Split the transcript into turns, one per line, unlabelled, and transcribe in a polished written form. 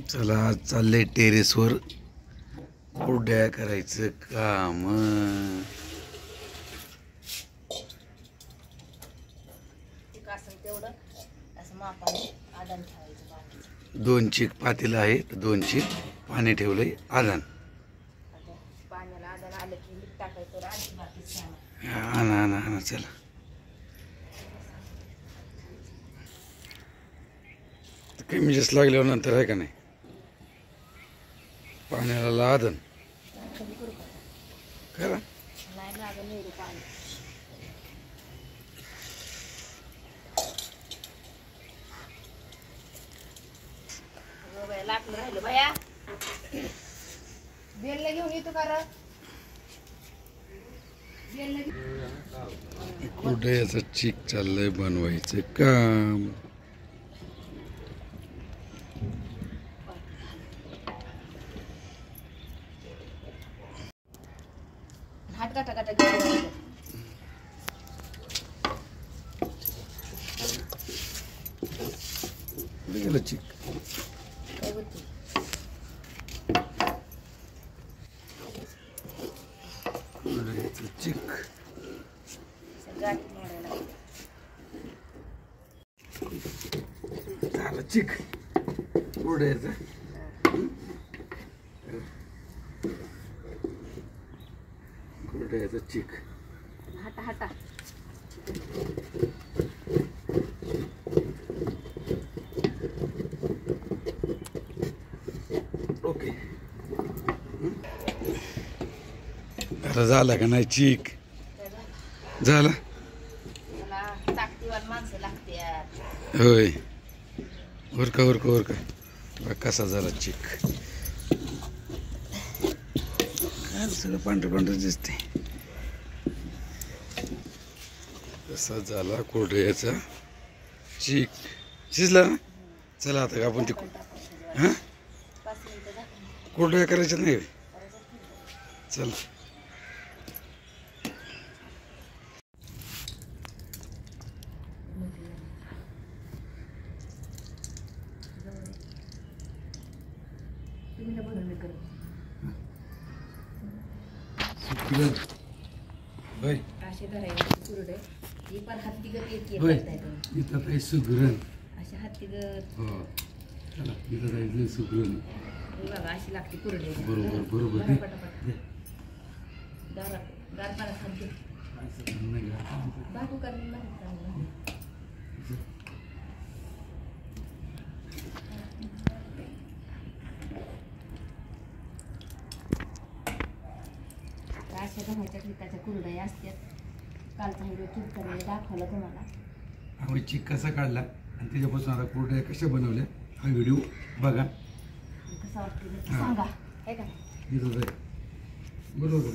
चला आज चाललंय टेरेसवर उड्या करायचं काम. दोन चीक पातेलं आहे, दोन चीक पाणी ठेवलंय आदान. आणा आणा आणा चला. कमी जास्त लागल्यावर नंतर आहे का नाही पाण्याला आदन खरं.
घेऊन येतो का
कुठे याचं चीक चाललंय बनवायचं काम.
हात काटा काटा
गेलं चीक. चीक झालं चीक उडायचं. कुरड्याचं चीक
हाटा हाटा
ओके. आता झाला का नाही चीक झाला.
ताकदीवान माणसं लागते.
होय उरका उरका उरका. कसा झाला चीक. काय सगळं पांढरं पांढरं दिसते. कसा झाला कुरड्याचा चीक. शिजला ना. चला आता आपण ते हां कुरड्या करायच्या नाही. चला होय
असे धरायचे कुरडे ही पण हत्तीगत येते
होय इथं काही सुगरण
असे हत्तीगत.
हो चला इथं जायचं सुगरण.
बघा अशी लागते कुरडे.
बरोबर बरोबर.
गार पाण्यात हात बाबू करणे अशा गव्हाच्या पिठाच्या कुरड्या असतात. कालचा व्हिडिओ क्लिक करायला दाखवला तुम्हाला.
आम्ही चीक कसा काढला आणि त्याच्यापासून आता कुरड्या कशा बनवल्या हा व्हिडिओ बघा.
कसं वाटतं सांगा. आहे का
बरोबर.